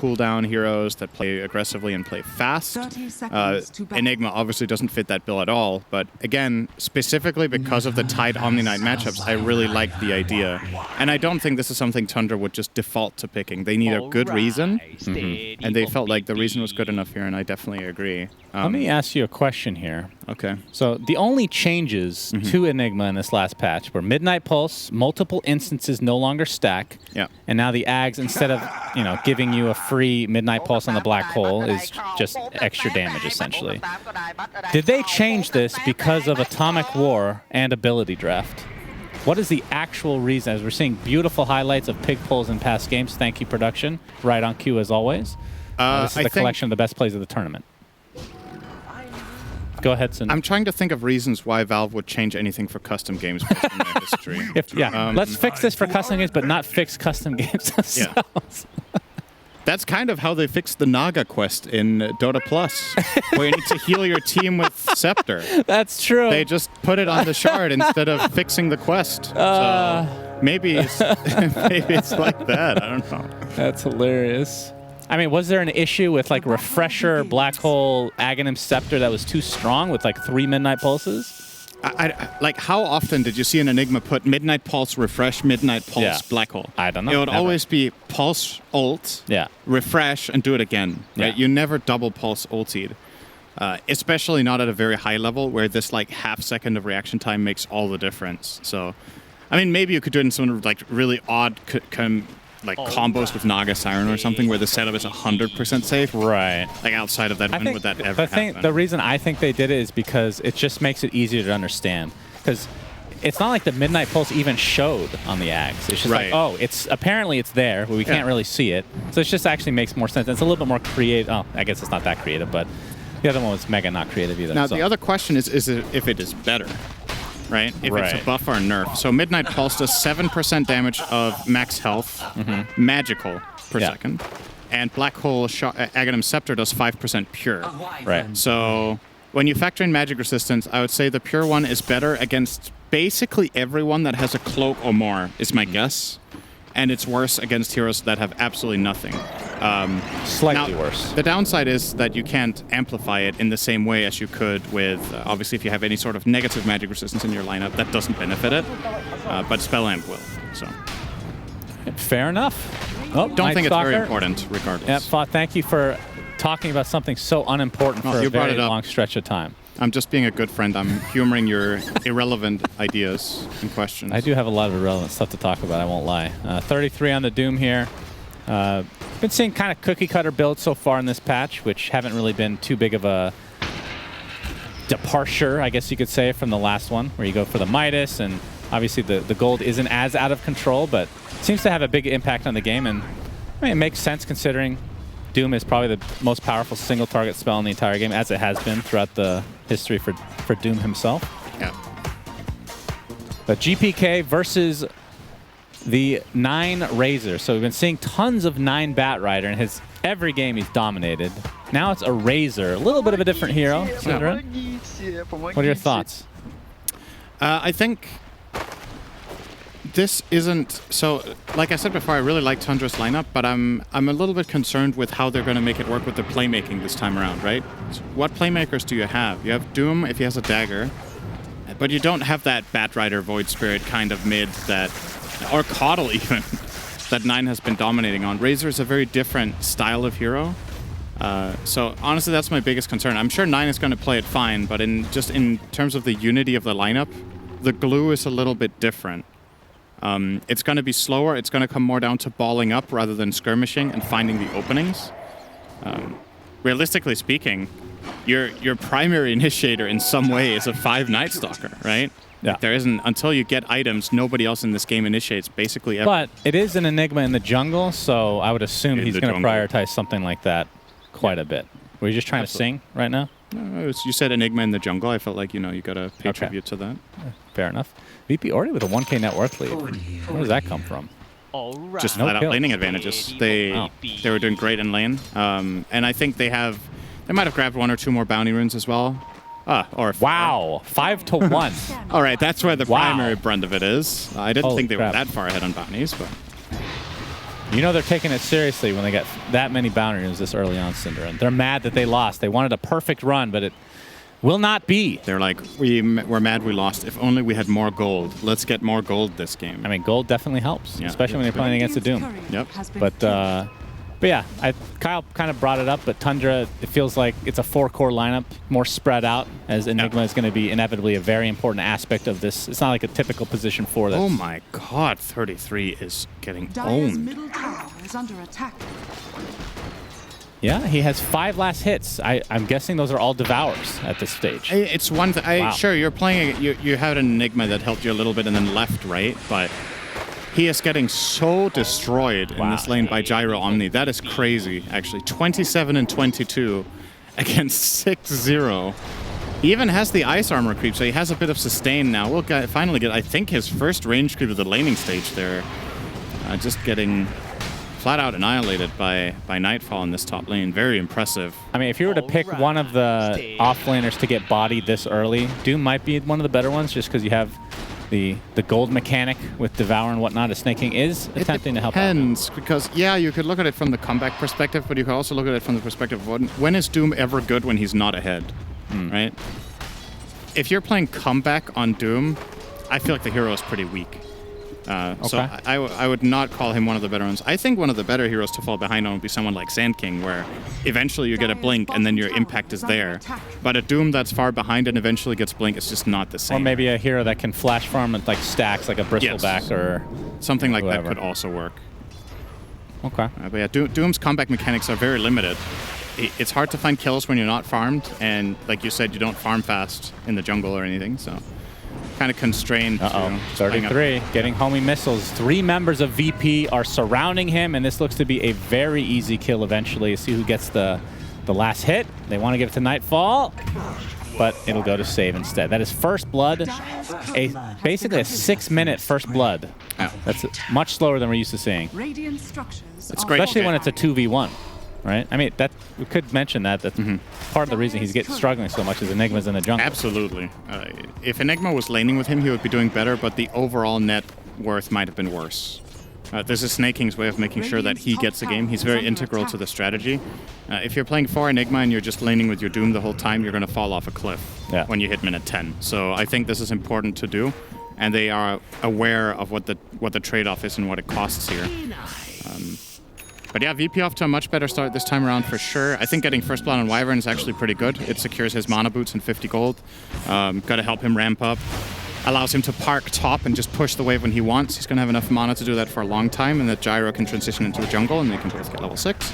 cooldown heroes that play aggressively and play fast. Enigma obviously doesn't fit that bill at all, but again, specifically because of the tight Omni Knight matchups, I really like the idea. And I don't think this is something Tundra would just default to picking. They need a good reason, and they felt like the reason was good enough here, and I definitely agree. Let me ask you a question here. Okay. So the only changes to Enigma in this last patch were Midnight Pulse, multiple instances no longer stack, and now the Ags, instead of giving you a free Midnight Pulse on the black hole, is just extra damage essentially. Did they change this because of Atomic War and Ability Draft? What is the actual reason? As we're seeing beautiful highlights of pig pulls in past games. Thank you, production. Right on cue as always. This is the collection of the best plays of the tournament. Go ahead, Sin. I'm trying to think of reasons why Valve would change anything for custom games based on their history. Let's fix this for custom games, but not fix custom games themselves. That's kind of how they fixed the Naga quest in Dota2, where you need to heal your team with Scepter. That's true. They just put it on the shard instead of fixing the quest. So maybe it's, maybe it's like that. I don't know. That's hilarious. I mean, was there an issue with like Refresher, Black Hole, Aghanim Scepter that was too strong with like 3 Midnight Pulses? Like, how often did you see an Enigma put Midnight Pulse, Refresh, Midnight Pulse, Black Hole? I don't know. It would always be Pulse, Ult, Refresh, and do it again. Right? You never double Pulse ultied. Especially not at a very high level where this like half second of reaction time makes all the difference. So, I mean, maybe you could do it in some like really odd combos with Naga Siren or something where the setup is 100% safe. Right. Like outside of that, when would that ever happen? The reason I think they did it is because it just makes it easier to understand. Because it's not like the Midnight Pulse even showed on the Ags. It's just like, oh, apparently it's there, but we can't really see it. So it just actually makes more sense. It's a little bit more creative. Oh, I guess it's not that creative, but the other one was mega not creative either. Now, the other question is if it is better. Right? If it's a buff or a nerf. So Midnight Pulse does 7% damage of max health, magical per second. And Black Hole Aghanim Scepter does 5% pure. Right. So when you factor in magic resistance, I would say the pure one is better against basically everyone that has a cloak or more, is my guess. And it's worse against heroes that have absolutely nothing. Slightly worse. The downside is that you can't amplify it in the same way as you could with, obviously, if you have any sort of negative magic resistance in your lineup, that doesn't benefit it. But Spell Amp will. So. Fair enough. Oh, don't think it's very important, regardless. Yep, thank you for talking about something so unimportant for a very long stretch of time. I'm just being a good friend. I'm humoring your irrelevant ideas and questions. I do have a lot of irrelevant stuff to talk about, I won't lie. 33 on the Doom here. Been seeing kind of cookie-cutter builds so far in this patch, which haven't really been too big of a departure, I guess you could say, from the last one, where you go for the Midas, and obviously the gold isn't as out of control, but seems to have a big impact on the game, and I mean, it makes sense considering Doom is probably the most powerful single-target spell in the entire game, as it has been throughout the history for Doom himself. Yeah. But GPK versus the 9 Razor. So we've been seeing tons of 9 Bat Rider, and every game he's dominated. Now it's a Razor, a little bit of a different hero. Yeah. What are your thoughts? I think this isn't so. Like I said before, I really like Tundra's lineup, but I'm a little bit concerned with how they're going to make it work with the playmaking this time around, right? So what playmakers do you have? You have Doom if he has a dagger, but you don't have that Bat Rider Void Spirit kind of mid that, or Coddle even, that 9 has been dominating on. Razor is a very different style of hero. So honestly, that's my biggest concern. I'm sure 9 is going to play it fine, but in terms of the unity of the lineup, the glue is a little bit different. It's going to be slower. It's going to come more down to balling up rather than skirmishing and finding the openings. Realistically speaking, your primary initiator in some way is a 5 Night Stalker, right? Yeah. There isn't, until you get items, nobody else in this game initiates basically ever. But it is an Enigma in the jungle, so I would assume he's going to prioritize something like that quite a bit. Were you just trying to sing right now? No, you said Enigma in the jungle. I felt like, you got to pay tribute to that. Fair enough. VP already with a 1K net worth lead. Where does that come from? Just flat out laning advantages. They were doing great in lane. And I think they might have grabbed 1 or 2 more bounty runes as well. Wow, 5 to 1. All right, that's where the primary brunt of it is. I didn't think they were that far ahead on bounties, but You know they're taking it seriously when they get that many bounty runes this early on, Cinder. And they're mad that they lost. They wanted a perfect run, but it will not be. They're like, we're mad we lost. If only we had more gold. Let's get more gold this game. I mean, gold definitely helps, especially when you're playing against the Doom. Yep. But yeah, Kyle kind of brought it up, but Tundra, it feels like it's a 4-core lineup, more spread out, as Enigma is going to be inevitably a very important aspect of this. It's not like a typical position for this. Oh my god, 33 is getting Dire's owned. middle tower is under attack. Yeah, he has 5 last hits. I'm guessing those are all Devours at this stage. It's one thing. Wow. Sure, you're playing. You had an Enigma that helped you a little bit and then left, right? But he is getting so destroyed in this lane by Gyro Omni. That is crazy, actually. 27 and 22 against 6-0. He even has the ice armor creep, so he has a bit of sustain now. We'll finally get, I think, his first range creep of the laning stage there. Just getting flat out annihilated by Nightfall in this top lane. Very impressive. I mean, if you were to pick one of the off-laners to get bodied this early, Doom might be one of the better ones just because you have the gold mechanic with Devour and whatnot. A Snake King is attempting to help out. Depends, because, yeah, you could look at it from the comeback perspective, but you could also look at it from the perspective of when is Doom ever good when he's not ahead, right? If you're playing comeback on Doom, I feel like the hero is pretty weak. So I would not call him one of the better ones. I think one of the better heroes to fall behind on would be someone like Sand King, where eventually you get a blink and then your impact is there. But a Doom that's far behind and eventually gets blink, it's just not the same. Or maybe a hero that can flash farm with like stacks, like a Bristleback or something like whoever. that could also work. Okay. But yeah, Doom's comeback mechanics are very limited. It's hard to find kills when you're not farmed, and like you said, you don't farm fast in the jungle or anything, so kind of constrained. 33, getting homing missiles. 3 members of VP are surrounding him, and this looks to be a very easy kill eventually. See who gets the last hit. They want to get it to Nightfall, but it'll go to save instead. That is first blood, basically a 6-minute first blood. That's much slower than we're used to seeing. Radiant structures. It's great, especially when it's a 2v1. Right? I mean, that we could mention that. That's part of the reason he's struggling so much is Enigma's in the jungle. Absolutely. If Enigma was laning with him, he would be doing better, but the overall net worth might have been worse. This is Snake King's way of making sure that he gets the game. He's very integral to the strategy. If you're playing for Enigma and you're just laning with your Doom the whole time, you're going to fall off a cliff when you hit minute 10. So I think this is important to do, and they are aware of what the trade-off is and what it costs here. But yeah, VP off to a much better start this time around for sure. I think getting first blood on Wyvern is actually pretty good. It secures his mana boots and 50 gold. Got to help him ramp up. Allows him to park top and just push the wave when he wants. He's going to have enough mana to do that for a long time, and that Gyro can transition into the jungle, and they can both get level 6.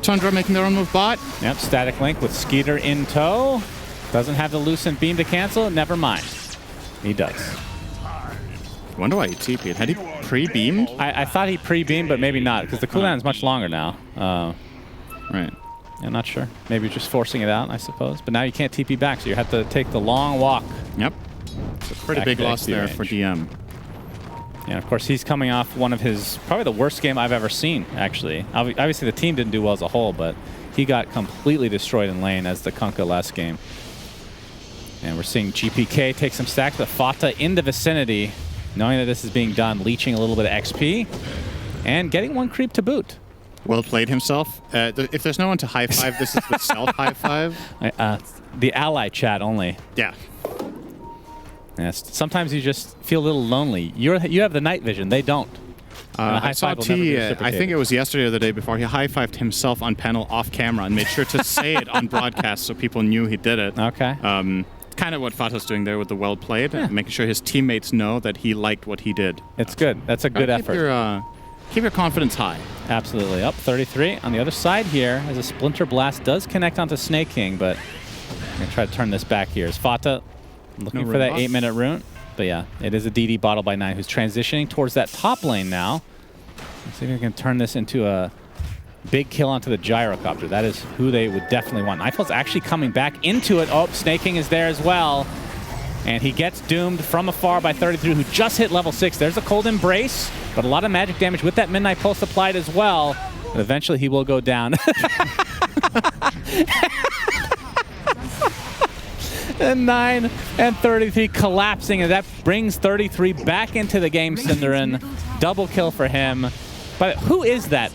Tundra making their own move bot. Yep, static link with Skeeter in tow. Doesn't have the Lucent Beam to cancel. Never mind. He does. I wonder why he TP'd. Had he pre-beamed? I thought he pre-beamed, but maybe not, because the cooldown is much longer now. Right. I'm not sure. Maybe just forcing it out, I suppose. But now you can't TP back, so you have to take the long walk. Yep. It's a pretty big loss there for DM. And of course, he's coming off one of his, probably the worst game I've ever seen, actually. Obviously, the team didn't do well as a whole, but he got completely destroyed in lane as the Kunkka last game. And we're seeing GPK take some stacks, but Fata in the vicinity, knowing that this is being done, leeching a little bit of XP, and getting one creep to boot. Well played himself. If there's no one to high five, this is the self high five. The ally chat only. Yeah. Yes. Sometimes you just feel a little lonely. You have the night vision. They don't. I saw T, I think it was yesterday or the day before, he high-fived himself on panel off camera and made sure to say it on broadcast so people knew he did it. Okay. Kind of what Fato's doing there with the well played, making sure his teammates know that he liked what he did. It's good. That's a good effort. Keep your confidence high. Absolutely. Up 33 on the other side here as a Splinter Blast does connect onto Snake King, but I'm going to try to turn this back here. As Fata looking for that 8-minute rune. But yeah, it is a DD bottle by 9 who's transitioning towards that top lane now. Let's see if we can turn this into a big kill onto the Gyrocopter. That is who they would definitely want. Nightfall's actually coming back into it. Oh, Snake King is there as well. And he gets doomed from afar by 33, who just hit level 6. There's a cold embrace, but a lot of magic damage with that Midnight Pulse applied as well. But eventually he will go down. And 9 and 33 collapsing, and that brings 33 back into the game, Cinderin. Double kill for him. But who is that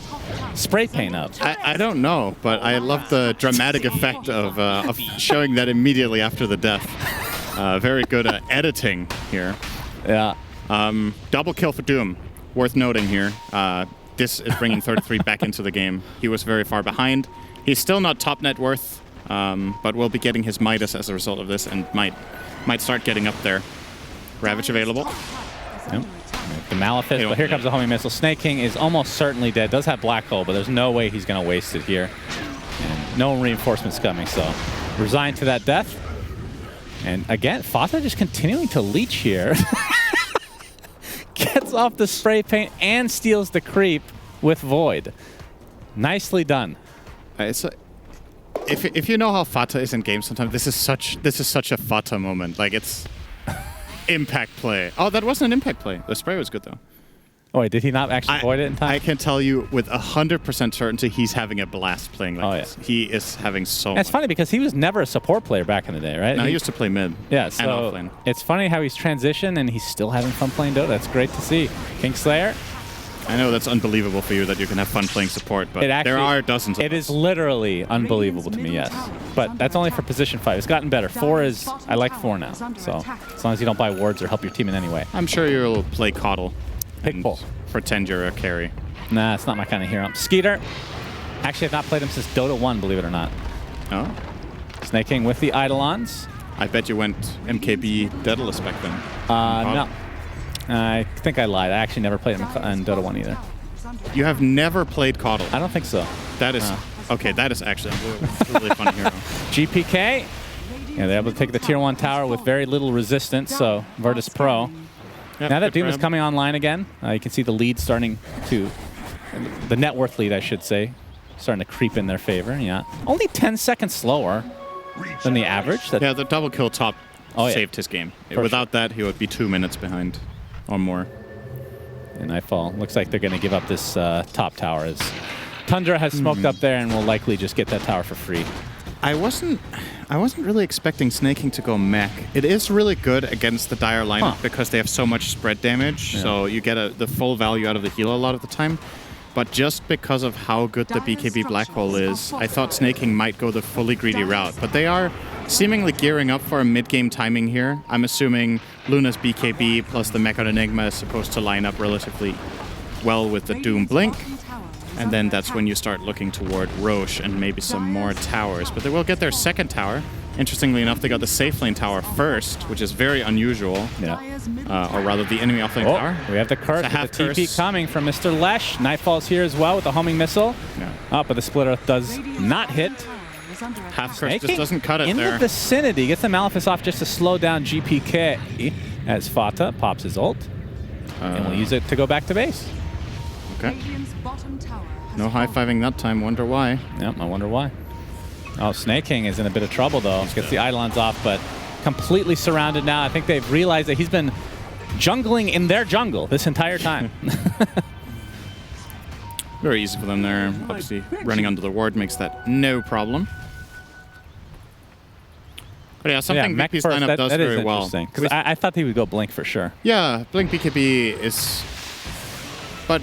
spray paint of? I don't know, but I love the dramatic effect of showing that immediately after the death. Very good editing here. Yeah. Double kill for Doom. Worth noting here. This is bringing 33 back into the game. He was very far behind. He's still not top net worth, but will be getting his Midas as a result of this and might start getting up there. Ravage available. Yep. The Malefice, but here comes the homing missile. Snake King is almost certainly dead. Does have Black Hole, but there's no way he's going to waste it here. And no reinforcements coming, so resigned to that death. And again, Fata just continuing to leech here. Gets off the spray paint and steals the creep with Void. Nicely done. If you know how Fata is in games sometimes, this is such a Fata moment. Like, it's impact play. Oh, that wasn't an impact play. The spray was good though. Oh wait, did he not actually void it in time? I can tell you with 100% certainty he's having a blast playing like this. He is having so much. It's funny because he was never a support player back in the day, right? No, he used to play mid. Yeah, so it's funny how he's transitioned and he's still having fun playing Dota. That's great to see. Kingslayer. I know that's unbelievable for you that you can have fun playing support, but there are dozens of It is literally unbelievable to me, yes. But that's only for position 5. It's gotten better. 4 is, I like 4 now. So as long as you don't buy wards or help your team in any way. I'm sure you'll play Coddle. Pick pull. Pretend you're a carry. Nah, it's not my kind of hero. Skeeter. Actually, I've not played him since Dota 1, believe it or not. Oh. Snake King with the Eidolons. I bet you went MKB Daedalus back then. No. I think I lied. I actually never played him in Dota 1 either. You have never played Coddle? I don't think so. That is... Okay, that is actually a really fun hero. GPK. Yeah, they're able to take the tier 1 tower with very little resistance, so Virtus.pro. Yep, now that Doom is coming online again, you can see the lead starting to... The net worth lead, I should say, starting to creep in their favor. Yeah, only 10 seconds slower than the average. Yeah, the double kill top saved his game. Without that, he would be 2 minutes behind or more. And Nightfall. Looks like they're going to give up this top tower as Tundra has smoked up there and will likely just get that tower for free. I wasn't really expecting Snake King to go mech. It is really good against the Dire lineup because they have so much spread damage, so you get the full value out of the heal a lot of the time. But just because of how good the BKB Black Hole is, I thought Snake King might go the fully greedy route. But they are seemingly gearing up for a mid-game timing here. I'm assuming Luna's BKB plus the Mech on Enigma is supposed to line up relatively well with the Doom Blink. And then that's when you start looking toward Roche and maybe some more towers. But they will get their second tower. Interestingly enough, they got the safe lane tower first, which is very unusual. Yeah. Or rather, the enemy offlane tower. We have the curse with the TP coming from Mr. Lesh. Nightfall's here as well with the homing missile. Yeah. But the splitter does not hit. Half curse just doesn't cut it in there. the vicinity, gets the Malefice off just to slow down GPK as Fata pops his ult. And we'll use it to go back to base. Okay. No high-fiving that time. Wonder why. Yep, I wonder why. Oh, Snake King is in a bit of trouble, though. Gets the Eidolons off, but completely surrounded now. I think they've realized that he's been jungling in their jungle this entire time. Very easy for them there. Obviously, running under the ward makes that no problem. But yeah, something VP's lineup does very well. Because I thought he would go Blink for sure. Yeah, Blink BKB is... But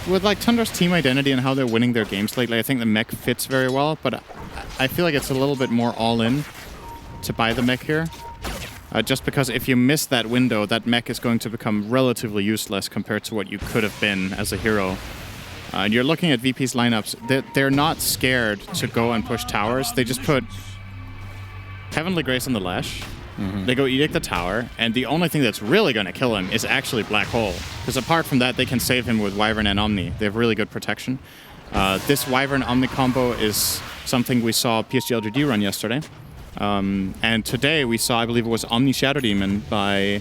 with like Tundra's team identity and how they're winning their games lately, I think the mech fits very well, but I feel like it's a little bit more all-in to buy the mech here. Just because if you miss that window, that mech is going to become relatively useless compared to what you could have been as a hero. And you're looking at VP's lineups, they're not scared to go and push towers. They just put Heavenly Grace on the Lash. They go Edict the tower, and the only thing that's really going to kill him is actually Black Hole. Because apart from that, they can save him with Wyvern and Omni. They have really good protection. This Wyvern Omni combo is something we saw PSG LGD run yesterday. And today we saw, I believe it was Omni Shadow Demon by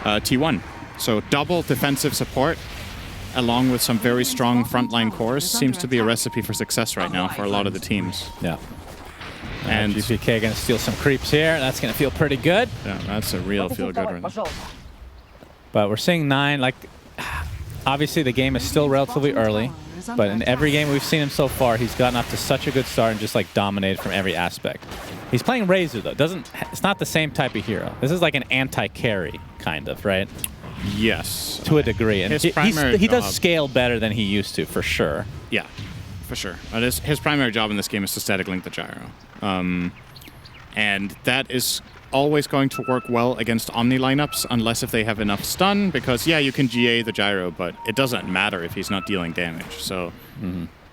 T1. So double defensive support, along with some very strong frontline cores, seems to be a recipe for success right now for a lot of the teams. Yeah. And GPK going to steal some creeps here. That's going to feel pretty good. Yeah, that's a real feel good right now. But we're seeing 9. Like, obviously the game is still relatively early, but in every game we've seen him so far, he's gotten off to such a good start and just like dominated from every aspect. He's playing Razor though. It's not the same type of hero. This is like an anti-carry kind of, right? Yes. To a degree. And His he primary does job- scale better than he used to, for sure. Yeah, for sure. His primary job in this game is to static link the gyro. And that is always going to work well against Omni lineups, unless if they have enough stun, because, yeah, you can GA the gyro, but it doesn't matter if he's not dealing damage. So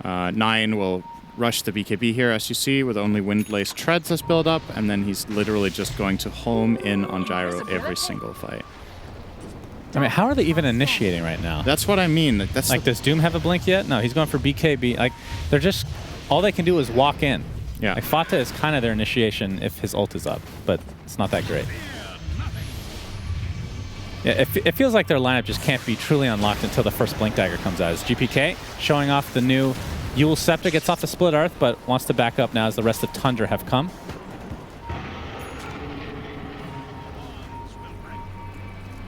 9 will rush the BKB here, as you see, with only Windlace Treads as build up, and then he's literally just going to home in on gyro every single fight. I mean, how are they even initiating right now? That's what I mean. That's like, does Doom have a blink yet? No, he's going for BKB. Like, they're just, all they can do is walk in. Yeah. Like, Fata is kind of their initiation if his ult is up, but it's not that great. Yeah, it feels like their lineup just can't be truly unlocked until the first Blink Dagger comes out. As GPK showing off the new Yule Scepter, gets off the Split Earth, but wants to back up now as the rest of Tundra have come.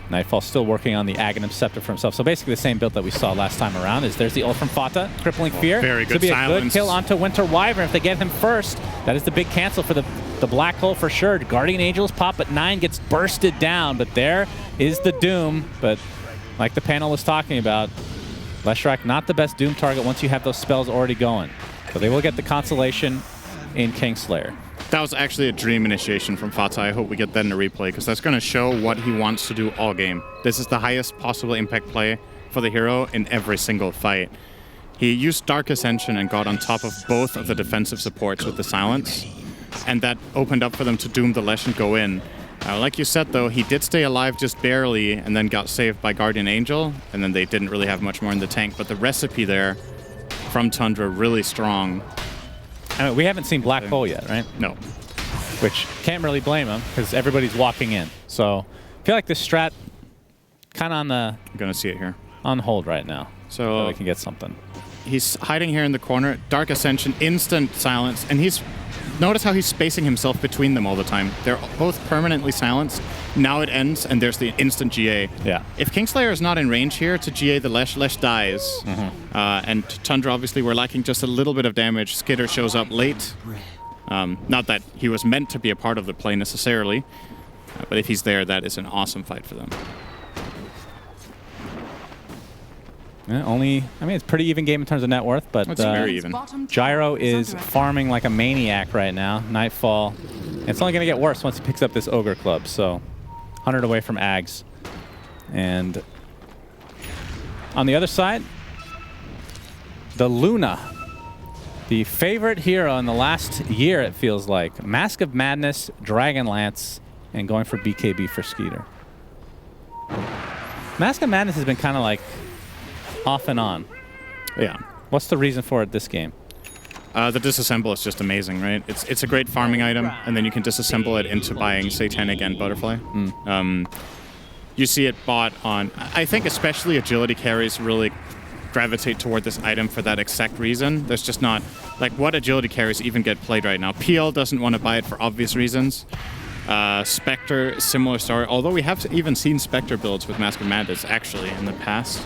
Nightfall still working on the Aghanim Scepter for himself. So basically the same build that we saw last time around. There's the ult from Fata, Crippling Fear. Very good This would be silence. a good kill onto Winter Wyvern if they get him first. That is the big cancel for the Black Hole for sure. Guardian Angels pop, but 9 gets bursted down. But there is the Doom. But like the panel was talking about, Leshrac not the best Doom target once you have those spells already going. So they will get the consolation in Kingslayer. That was actually a dream initiation from Fata. I hope we get that in a replay, because that's going to show what he wants to do all game. This is the highest possible impact play for the hero in every single fight. He used Dark Ascension and got on top of both of the defensive supports with the silence, and that opened up for them to doom the Lesh and go in. Like you said, though, he did stay alive just barely and then got saved by Guardian Angel, and then they didn't really have much more in the tank, but the recipe there from Tundra really strong. I mean, we haven't seen Black Hole yet, right? No. Which can't really blame him because everybody's walking in. So I feel like this strat kind of on the I'm going to see it here. On hold right now. So we can get something. He's hiding here in the corner. Dark Ascension, instant silence, and notice how he's spacing himself between them all the time. They're both permanently silenced. Now it ends, and there's the instant GA. Yeah. If Kingslayer is not in range here to GA the Lesh dies. And Tundra, obviously, we're lacking just a little bit of damage. Skitter shows up late. Not that he was meant to be a part of the play necessarily, but if he's there, that is an awesome fight for them. Yeah, I mean, it's a pretty even game in terms of net worth, but It's very even. Gyro is farming like a maniac right now. Nightfall. It's only going to get worse once he picks up this Ogre Club, so 100 away from Ags. And on the other side, the Luna. The favorite hero in the last year, it feels like. Mask of Madness, Dragonlance, and going for BKB for Skeeter. Mask of Madness has been kind of like off and on. Yeah. What's the reason for it this game? The disassemble is just amazing, right? It's a great farming item, and then you can disassemble it into buying Satanic and Butterfly. You see it bought on... I think especially agility carries really gravitate toward this item for that exact reason. There's just not... Like, what agility carries even get played right now? PL doesn't want to buy it for obvious reasons. Spectre, similar story. Although we have even seen Spectre builds with Mask of Madness, actually, in the past.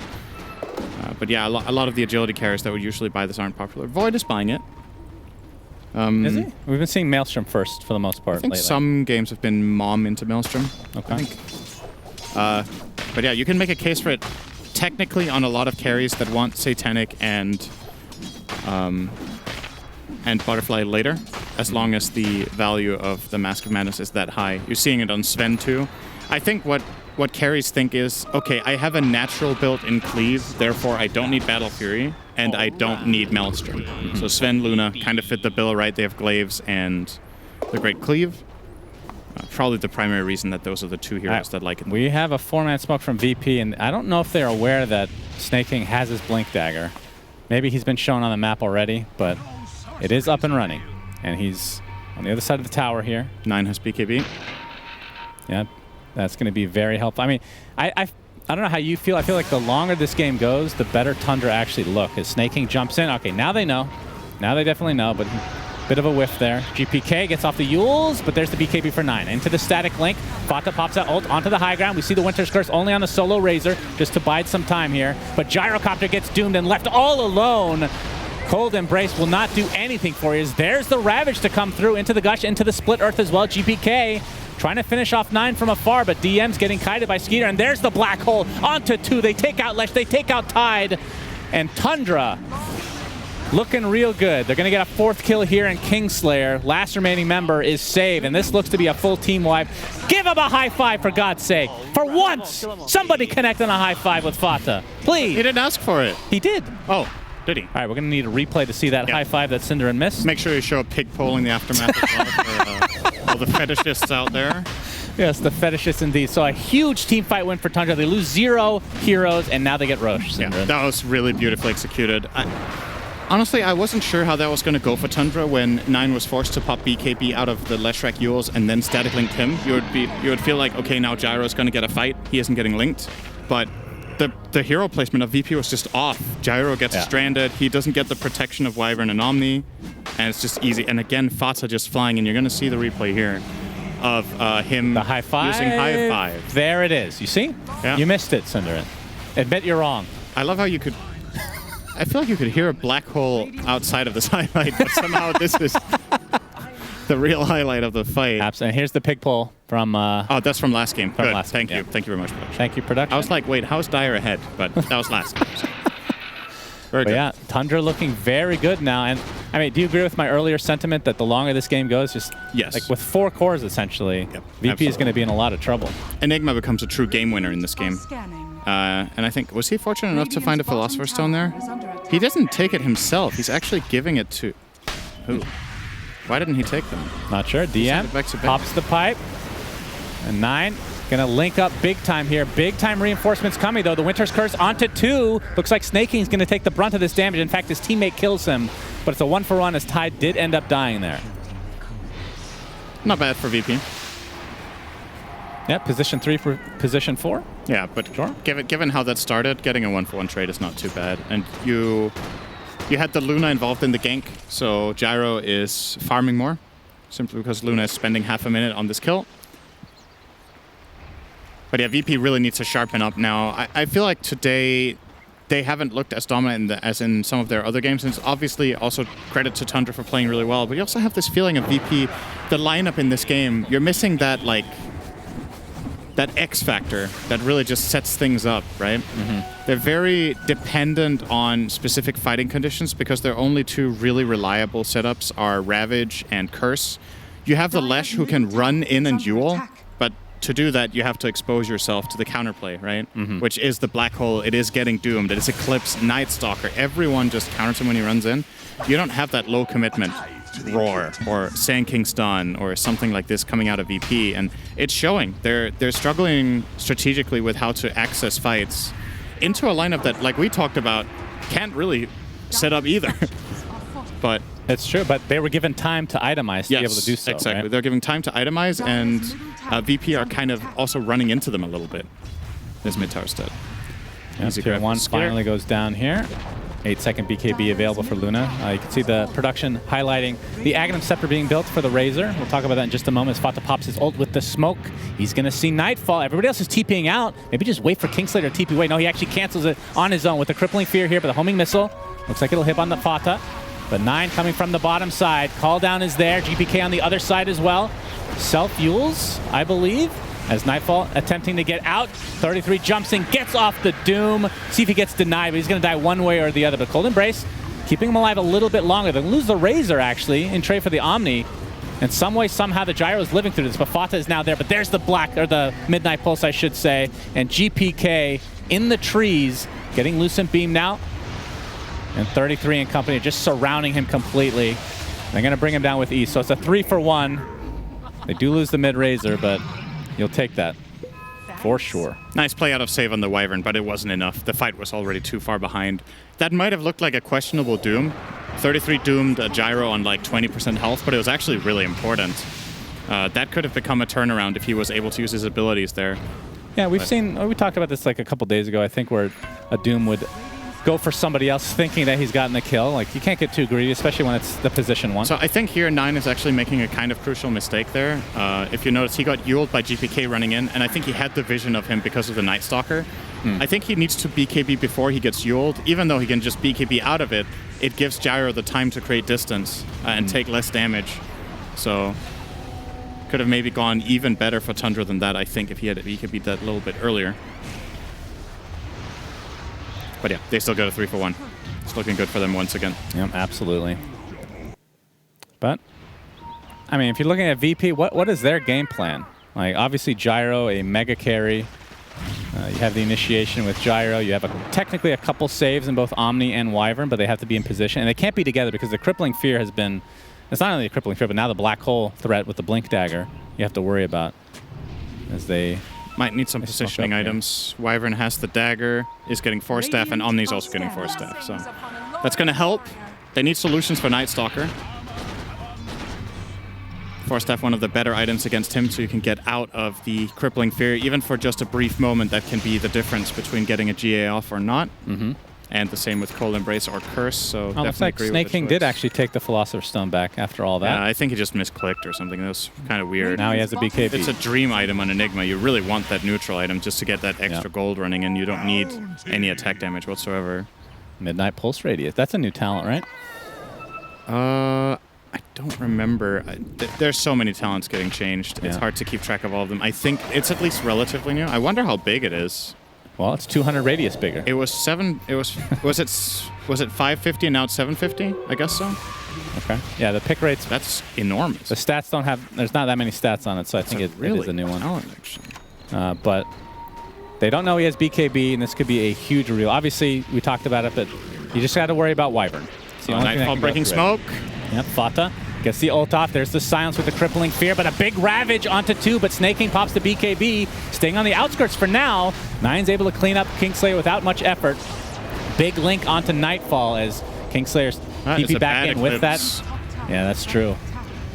But yeah, a lot of the agility carries that would usually buy this aren't popular. Void is buying it. Is he? We've been seeing Maelstrom first for the most part. I think lately. some games have been Mom into Maelstrom. Okay. I think. But yeah, you can make a case for it technically on a lot of carries that want Satanic and Butterfly later, as long as the value of the Mask of Madness is that high. You're seeing it on Sven too. I think what carries think is, okay, I have a natural built-in cleave, therefore I don't need Battle Fury, and I don't need Maelstrom. So Sven, Luna kind of fit the bill, right? They have Glaives and the Great Cleave. Probably the primary reason that those are the two heroes that like it. We have a 4-man smoke from VP, and I don't know if they're aware that Snake King has his Blink Dagger. Maybe he's been shown on the map already, but it is up and running. And he's on the other side of the tower here. 9 has BKB. Yeah, that's going to be very helpful. I mean, I don't know how you feel. I feel like the longer this game goes, the better Tundra actually look. As Snake King jumps in, okay, now they know. Now they definitely know, but bit of a whiff there. GPK gets off the Yules, but there's the BKB for 9. Into the static link. Fata pops out ult onto the high ground. We see the Winter's Curse only on the solo Razor, just to bide some time here. But Gyrocopter gets doomed and left all alone. Cold Embrace will not do anything for you. There's the Ravage to come through into the Gush, into the Split Earth as well. GPK trying to finish off 9 from afar, but DM's getting kited by Skeeter, and there's the black hole onto 2. They take out Lesh, they take out Tide, and Tundra looking real good. They're going to get a 4th kill here in Kingslayer. Last remaining member is saved, and this looks to be a full team wipe. Give him a high five, for God's sake. For once, somebody connect on a high five with Fata. Please. He didn't ask for it. He did. Oh, did he? All right, we're going to need a replay to see that high five that Cinderin missed. Make sure you show a pig pole in the aftermath as well for all the fetishists out there. Yes, the fetishists indeed. So a huge team fight win for Tundra. They lose 0 heroes, and now they get Roche. Yeah, that was really beautifully executed. Honestly, I wasn't sure how that was going to go for Tundra when 9 was forced to pop BKB out of the Leshrac Yules and then static linked him. You would feel like, okay, now Gyro's going to get a fight. He isn't getting linked. But the hero placement of VP was just off. Gyro gets stranded. He doesn't get the protection of Wyvern and Omni. And it's just easy. And again, Fata just flying. And you're going to see the replay here of him the high five. Using high five. There it is. You see? Yeah. You missed it, Cinderin. Admit you're wrong. I love how you could... I feel like you could hear a black hole outside of this highlight, but somehow this is the real highlight of the fight. Absolutely. Here's the pig pull from... oh, that's from last game. Good. Thank you. Thank you very much, production. Thank you, production. I was like, wait, how's Dyer ahead? But that was last game. So. Very good. Yeah, Tundra looking very good now. And I mean, do you agree with my earlier sentiment that the longer this game goes, just like with 4 cores essentially, VP is going to be in a lot of trouble. Enigma becomes a true game winner in this game. And I think, was he fortunate enough to find a Philosopher's Stone there? He doesn't take it himself. He's actually giving it to... Who? Why didn't he take them? Not sure. DM pops the pipe. And 9 going to link up big time here. Big time reinforcements coming, though. The Winter's Curse onto 2. Looks like Snaking's going to take the brunt of this damage. In fact, his teammate kills him. But it's a 1-for-1 as Tide did end up dying there. Not bad for VP. Yeah, position 3 for position 4. Yeah, but given how that started, getting a 1-for-1 trade is not too bad. And you had the Luna involved in the gank, so Gyro is farming more, simply because Luna is spending half a minute on this kill. But yeah, VP really needs to sharpen up now. I feel like today they haven't looked as dominant as in some of their other games. And it's obviously also credit to Tundra for playing really well. But you also have this feeling of VP, the lineup in this game, you're missing that, like, that X factor that really just sets things up, right? They're very dependent on specific fighting conditions because their only 2 really reliable setups are Ravage and Curse. You have the Lesh who can run in and duel, but to do that, you have to expose yourself to the counterplay, right? Which is the Black Hole. It is getting doomed. It is Eclipse, Night Stalker. Everyone just counters him when he runs in. You don't have that low commitment Roar or Sand King Stun or something like this coming out of VP, and it's showing. They're struggling strategically with how to access fights into a lineup that, like we talked about, can't really set up either. But it's true, but they were given time to itemize to be able to do so. Exactly. Right? They're giving time to itemize, and VP are kind of also running into them a little bit. This mid tower stud. Tier 1 finally goes down here. 8-second BKB available for Luna. You can see the production highlighting the Aghanim Scepter being built for the Razor. We'll talk about that in just a moment as Fata pops his ult with the smoke. He's going to see Nightfall. Everybody else is TPing out. Maybe just wait for Kingslayer to TP away. No, he actually cancels it on his own with the Crippling Fear here, but the homing missile looks like it'll hit on the Fata. But 9 coming from the bottom side. Call down is there. GPK on the other side as well. Self-fuels, I believe, as Nightfall attempting to get out. 33 jumps in, gets off the Doom. See if he gets denied, but he's going to die one way or the other. But Cold Embrace keeping him alive a little bit longer. They'll lose the Razor, actually, in trade for the Omni. And some way, somehow, the Gyro is living through this. But Fata is now there. But there's the Midnight Pulse, I should say. And GPK in the trees, getting Lucent Beam now. And 33 and company just surrounding him completely. They're going to bring him down with E. So it's a 3-for-1. They do lose the mid-Razor, but you'll take that for sure. Nice play out of save on the Wyvern, but it wasn't enough. The fight was already too far behind. That might have looked like a questionable Doom. 33 doomed a Gyro on like 20% health, but it was actually really important. That could have become a turnaround if he was able to use his abilities there. Yeah, we talked about this like a couple days ago, I think, where a Doom would go for somebody else thinking that he's gotten the kill. Like, you can't get too greedy, especially when it's the position 1. So I think here 9 is actually making a kind of crucial mistake there. If you notice, he got Yuled by GPK running in, and I think he had the vision of him because of the Night Stalker. I think he needs to BKB before he gets Yuled. Even though he can just BKB out of it, it gives Gyro the time to create distance and take less damage. So Could have maybe gone even better for Tundra than that, I think, if he could beat that a little bit earlier. But yeah, they still go to 3 for 1. It's looking good for them once again. Yep, absolutely. But, I mean, if you're looking at VP, what is their game plan? Like, obviously, Gyro, a mega carry. You have the initiation with Gyro. You have technically a couple saves in both Omni and Wyvern, but they have to be in position. And they can't be together because the Crippling Fear has been... It's not only a Crippling Fear, but now the Black Hole threat with the Blink Dagger you have to worry about as they... Might need some positioning items. Wyvern has the dagger, is getting Force Staff, and Omni's also getting Force Staff. So that's going to help. They need solutions for Night Stalker. Force Staff, one of the better items against him, so you can get out of the Crippling Fear. Even for just a brief moment, that can be the difference between getting a GA off or not. And the same with Cold Embrace or Curse. So looks like Snake King did actually take the Philosopher's Stone back after all that. Yeah, I think he just misclicked or something. That was kind of weird. Now he has a BKB. It's a dream item on Enigma. You really want that neutral item just to get that extra gold running, and you don't need any attack damage whatsoever. Midnight Pulse Radius. That's a new talent, right? I don't remember. There's so many talents getting changed. It's hard to keep track of all of them. I think it's at least relatively new. I wonder how big it is. Well, it's 200 radius bigger. It was 7. It was was it 550 and now it's 750? I guess so. Okay. Yeah, the pick rates. That's enormous. The stats don't have. There's not that many stats on it, so I think it is a new one. But they don't know he has BKB, and this could be a huge reveal. Obviously, we talked about it, but you just got to worry about Wyvern. Nightfall breaking smoke. Yep, Fata gets the ult off. There's the silence with the Crippling Fear, but a big Ravage onto 2, but Snake King pops the BKB, staying on the outskirts for now. Nine's able to clean up Kingslayer without much effort. Big link onto Nightfall as Kingslayer's TP back in with that. Yeah, that's true.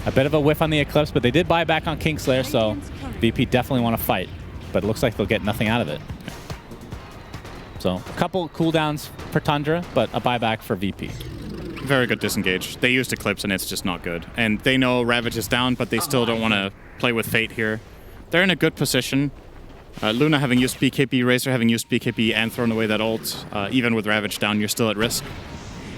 A bit of a whiff on the Eclipse, but they did buy back on Kingslayer, so VP definitely want to fight. But it looks like they'll get nothing out of it. So a couple cooldowns for Tundra, but a buyback for VP. Very good disengage. They used Eclipse, and it's just not good. And they know Ravage is down, but they still don't want to play with Fate here. They're in a good position. Luna having used BKB, Razor having used BKB and thrown away that ult. Even with Ravage down, you're still at risk.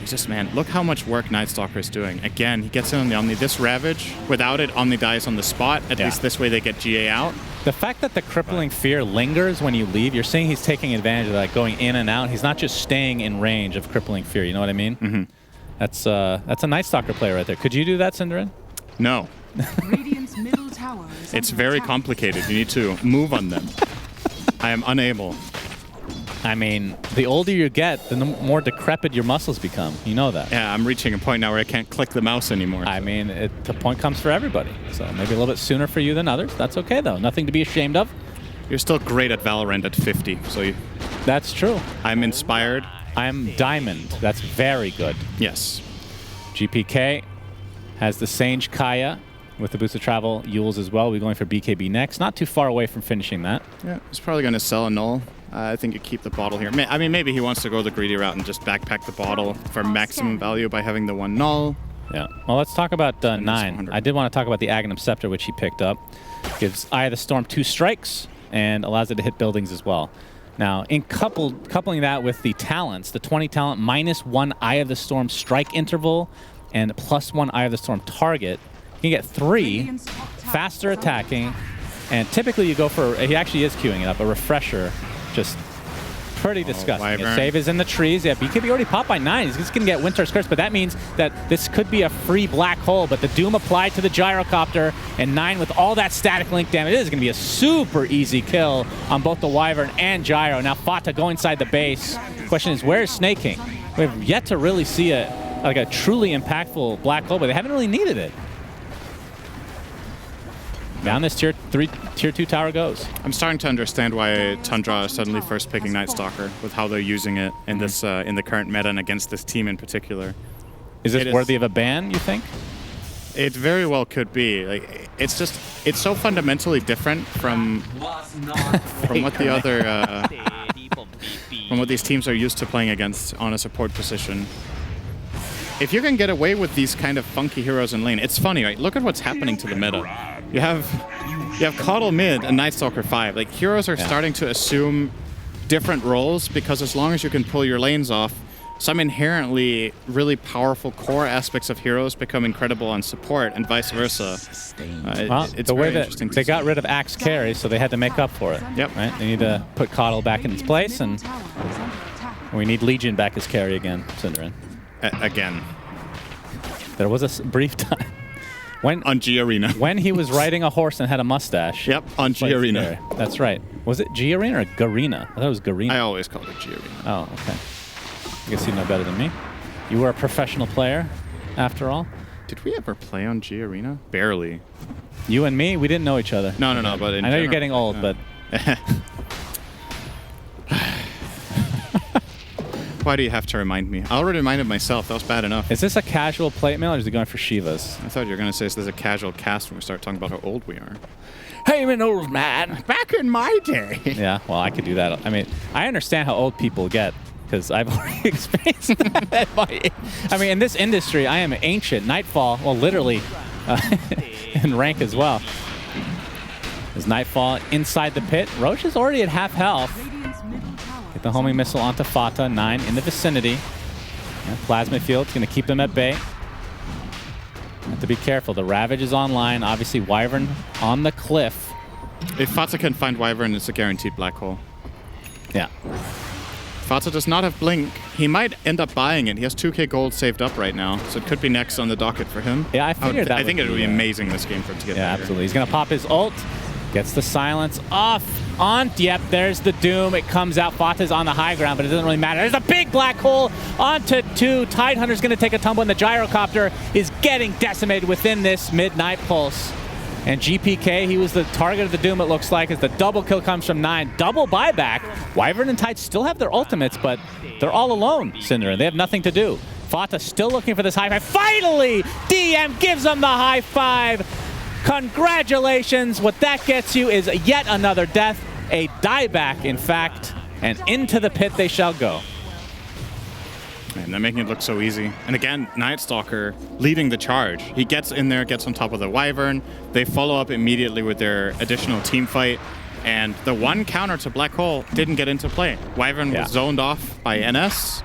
It's just, man, look how much work Night Stalker is doing. Again, he gets in on the Omni. This Ravage, without it, Omni dies on the spot. At least this way they get GA out. The fact that the Crippling Fear lingers when you leave, you're seeing he's taking advantage of that, going in and out. He's not just staying in range of Crippling Fear, you know what I mean? That's a Night Stalker player right there. Could you do that, Synderen? No. Radiant's middle tower is It's under very attack. complicated. You need to move on them. I am unable. I mean, the older you get, the more decrepit your muscles become. You know that. Yeah, I'm reaching a point now where I can't click the mouse anymore. I mean, the point comes for everybody. So maybe a little bit sooner for you than others. That's okay, though. Nothing to be ashamed of. You're still great at Valorant at 50, so That's true. I'm inspired. I'm Diamond. That's very good. Yes. GPK has the Sange Kaya with the Boost of Travel Yules as well. We're going for BKB next. Not too far away from finishing that. Yeah, he's probably going to sell a null. I think you keep the bottle here. I mean, maybe he wants to go the greedy route and just backpack the bottle for maximum value by having the one null. Yeah. Well, let's talk about 9. I did want to talk about the Aghanim Scepter, which he picked up. Gives Eye of the Storm 2 strikes and allows it to hit buildings as well. Now, in coupling that with the talents, the 20 talent -1 Eye of the Storm strike interval and +1 Eye of the Storm target, you can get 3 faster attacking, and typically you go for, he actually is queuing it up, a refresher, just pretty disgusting. His save is in the trees. Yeah, BKB already popped by 9. He's just going to get Winter's Curse, but that means that this could be a free black hole, but the Doom applied to the Gyrocopter, and 9 with all that static link damage, it is going to be a super easy kill on both the Wyvern and Gyro. Now Fata go inside the base. Question is, where is Snake King? We've yet to really see a truly impactful black hole, but they haven't really needed it. Down this tier 2 tower goes. I'm starting to understand why Tundra is suddenly first picking Night Stalker with how they're using it in this in the current meta and against this team in particular. Is this worthy of a ban, you think? It very well could be. Like, it's so fundamentally different from what the other from what these teams are used to playing against on a support position. If you can get away with these kind of funky heroes in lane, it's funny, right? Look at what's happening to the meta. You have Coddle mid and Night Stalker 5. Like, heroes are starting to assume different roles because as long as you can pull your lanes off, some inherently really powerful core aspects of heroes become incredible on support, and vice versa. It's the way very that interesting to they got see. rid of Axe carry, so they had to make up for it. Yep. Right? They need to put Coddle back in its place, and we need Legion back as carry again, Cinderin. Again. There was a brief time On G Arena. when he was riding a horse and had a mustache. Yep, on G Arena. Scary. That's right. Was it G Arena or Garena? I thought it was Garena. I always called it G Arena. Oh, okay. I guess you know better than me. You were a professional player, after all. Did we ever play on G Arena? Barely. You and me, we didn't know each other. No, but in I know you're general. getting old, but Why do you have to remind me? I already reminded myself. That was bad enough. is this a casual plate mail or is it going for Shivas? I thought you were going to say this is a casual cast when we start talking about how old we are. Hey, I'm an old man. Back in my day. Yeah, well, I could do that. I mean, I understand how old people get because I've already experienced that at my age. I mean, in this industry, I am ancient. Nightfall, well, literally, in rank as well. There's Nightfall inside the pit. Roche is already at half health. Get the homing missile onto Fata. 9 in the vicinity. And Plasma Field's going to keep them at bay. Have to be careful. The Ravage is online. Obviously, Wyvern on the cliff. If Fata can find Wyvern, it's a guaranteed black hole. Yeah. Fata does not have Blink. He might end up buying it. He has 2k gold saved up right now, so it could be next on the docket for him. Yeah, I figured that I think would it would be, be amazing this game for him to get Yeah, better. absolutely. He's going to pop his ult. Gets the silence off. On. Yep, there's the Doom. It comes out. Fata's on the high ground, but it doesn't really matter. There's a big black hole onto 2. Tidehunter's going to take a tumble, and the gyrocopter is getting decimated within this midnight pulse. And GPK, he was the target of the Doom, it looks like, as the double kill comes from 9. Double buyback. Wyvern and Tide still have their ultimates, but they're all alone, Cinder, and they have nothing to do. Fata still looking for this high five. Finally, DM gives them the high five. Congratulations. What that gets you is yet another death, a dieback, in fact, and into the pit they shall go. Man, they're making it look so easy. And again, Night Stalker leading the charge. He gets in there, gets on top of the Wyvern. They follow up immediately with their additional team fight. And the one counter to Black Hole didn't get into play. Wyvern was zoned off by NS.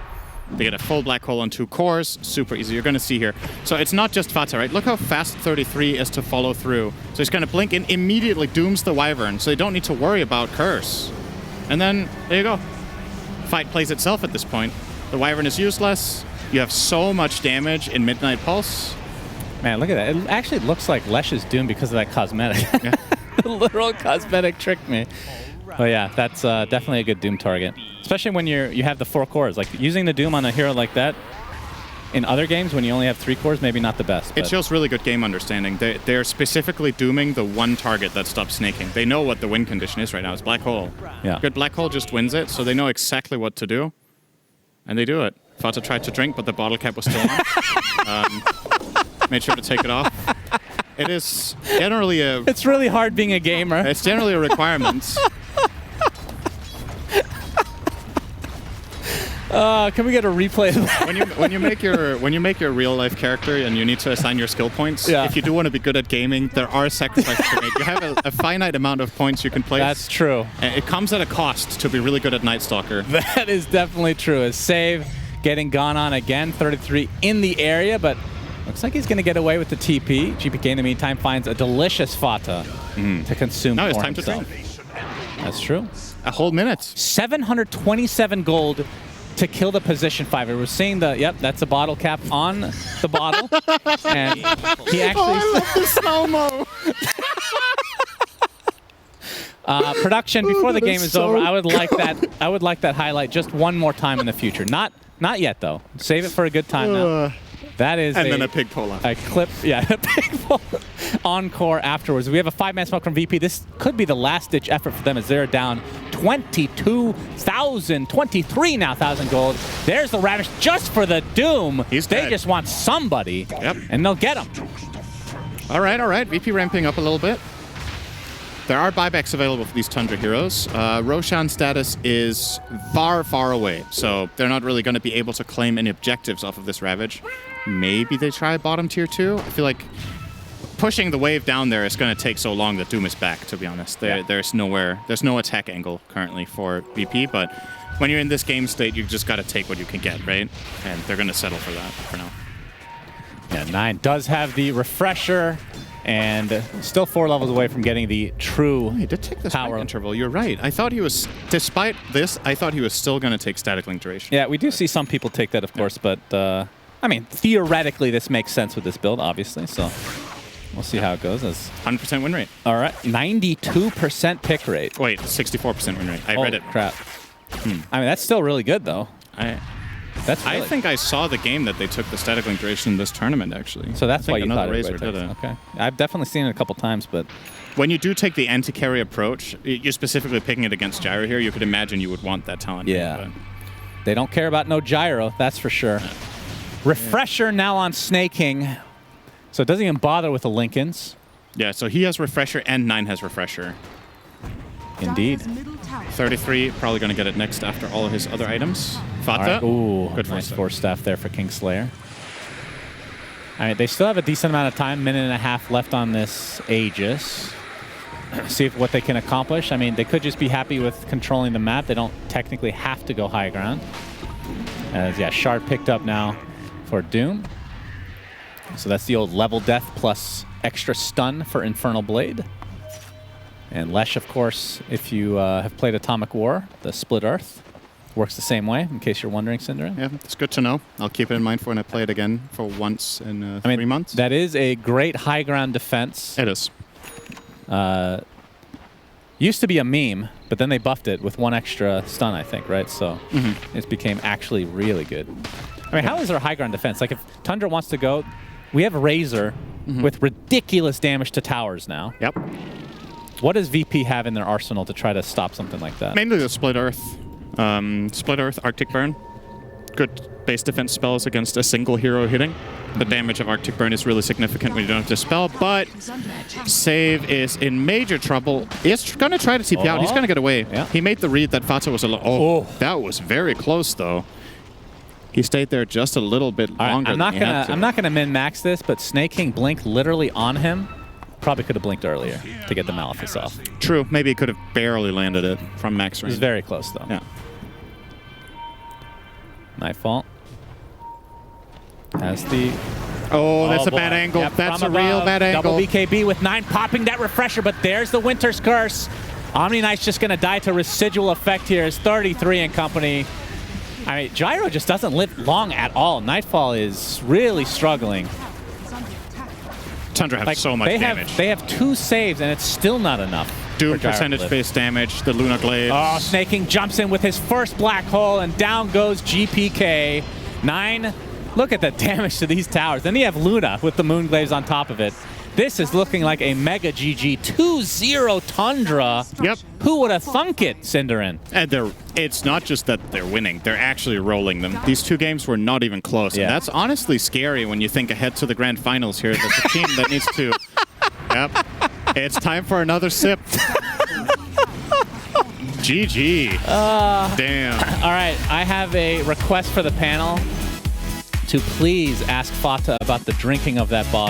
They get a full Black Hole on 2 cores. Super easy. You're going to see here. So it's not just Fata, right? Look how fast 33 is to follow through. So he's going to blink and immediately dooms the Wyvern. So they don't need to worry about Curse. And then, there you go. Fight plays itself at this point. The Wyvern is useless. You have so much damage in Midnight Pulse. Man, look at that. It actually looks like Lesh's Doom because of that cosmetic. Yeah. The literal cosmetic tricked me. But yeah, that's definitely a good Doom target. Especially when you have the 4 cores. Like, using the Doom on a hero like that in other games when you only have 3 cores, maybe not the best. It shows really good game understanding. They're specifically dooming the one target that stops snaking. They know what the win condition is right now. It's Black Hole. Yeah. Good Black Hole just wins it, so they know exactly what to do. And they do it. Fata tried to drink, but the bottle cap was still on. Made sure to take it off. It is generally a... It's really hard being a gamer. It's generally a requirement. Can we get a replay of that? when you make your real life character and you need to assign your skill points, if you do want to be good at gaming, there are sacrifices to make. You have a finite amount of points you can place. That's true. And it comes at a cost to be really good at Night Stalker. That is definitely true. A save getting gone on again. 33 in the area, but looks like he's going to get away with the TP. GPK in the meantime finds a delicious Fata to consume Now it's for time himself. to drink. That's true. A whole minute. 727 gold to kill the position 5. We're seeing yep, that's a bottle cap on the bottle. And he actually... I love the slow-mo. Production, before the game is so over, I would like that highlight just one more time in the future. Not yet, though. Save it for a good time now. That is then a pig pull up. A clip, yeah, a pig pull encore afterwards. We have a 5-man smoke from VP. This could be the last-ditch effort for them as they're down 22,000, 23 now, 1,000 gold. There's the Ravish just for the Doom. He's they dead. just want somebody, Yep. and they'll get him. All right. VP ramping up a little bit. There are buybacks available for these Tundra heroes. Roshan's status is far, far away, so they're not really going to be able to claim any objectives off of this Ravage. Maybe they try bottom tier 2. I feel like pushing the wave down there is going to take so long that Doom is back, to be honest. There's no attack angle currently for VP, but when you're in this game state, you just got to take what you can get, right? And they're going to settle for that for now. Yeah, 9 does have the refresher, and still 4 levels away from getting the true He did take this power power interval. You're right. I thought he was, despite this, I thought he was still going to take static link duration. Yeah, we do see some people take that, of course, but I mean, theoretically, this makes sense with this build, obviously. So we'll see how it goes. 100% win rate. All right, 92% pick rate. Wait, 64% win rate. I read it. Crap. I mean, that's still really good, though. I think I saw the game that they took the static link duration in this tournament, actually. So that's why you thought Razor everybody did takes it. Okay. I've definitely seen it a couple times, but When you do take the anti-carry approach, you're specifically picking it against Gyro here, you could imagine you would want that talent. yeah. They don't care about no gyro, that's for sure. Refresher now on snaking. So it doesn't even bother with the Lincolns. Yeah, so he has refresher and 9 has refresher. Indeed. Dire's middle tower 33, probably going to get it next after all of his other items. All Fata. right. Ooh, Good nice force force staff there for Kingslayer. All right, they still have a decent amount of time, minute and a half left on this Aegis. See what they can accomplish. I mean, they could just be happy with controlling the map. They don't technically have to go high ground. As, yeah, Shard picked up now for Doom. So that's the old level death plus extra stun for Infernal Blade. And Lesh, of course, if you have played Atomic War, the Split Earth, works the same way, in case you're wondering, Syndra. Yeah, it's good to know. I'll keep it in mind for when I play it again for once in 3 months. That is a great high ground defense. It is. Used to be a meme, but then they buffed it with 1 extra stun, I think, right? So it became actually really good. I mean, how is our high ground defense? Like, if Tundra wants to go, we have Razor with ridiculous damage to towers now. Yep. What does VP have in their arsenal to try to stop something like that? Mainly the Split Earth. Split Earth, Arctic Burn. Good base defense spells against a single hero hitting. The damage of Arctic Burn is really significant when you don't have to spell, but Save is in major trouble. He's going to try to TP out. He's going to get away. Yeah. He made the read that Fata was alone. That was very close, though. He stayed there just a little bit longer than he had to. I'm not gonna min-max this, but Snake King blinked literally on him. Probably could have blinked earlier to get the Malefice off. True. Maybe he could have barely landed it from max range. It was very close, though. Yeah. Nightfall. Has the... Oh, that's a boy. bad angle. Yep, That's a from real above. bad angle. Double BKB with 9 popping that refresher, but there's the Winter's Curse. Omni Knight's just going to die to residual effect here. Is 33 and company. I mean, Gyro just doesn't live long at all. Nightfall is really struggling. Tundra has so much damage. They have 2 saves, and it's still not enough. Doom percentage-based damage, the Luna Glaive. Oh, Snake King jumps in with his first black hole, and down goes GPK. 9. Look at the damage to these towers. Then you have Luna with the Moon Glaives on top of it. This is looking like a mega GG. 2-0 Tundra. Yep. Who would have thunk it, Cinderin? And it's not just that they're winning. They're actually rolling them. These 2 games were not even close. Yeah. And that's honestly scary when you think ahead to the grand finals here. There's a team that needs to... Yep. It's time for another sip. GG. Damn. All right, I have a request for the panel to please ask Fata about the drinking of that bottle.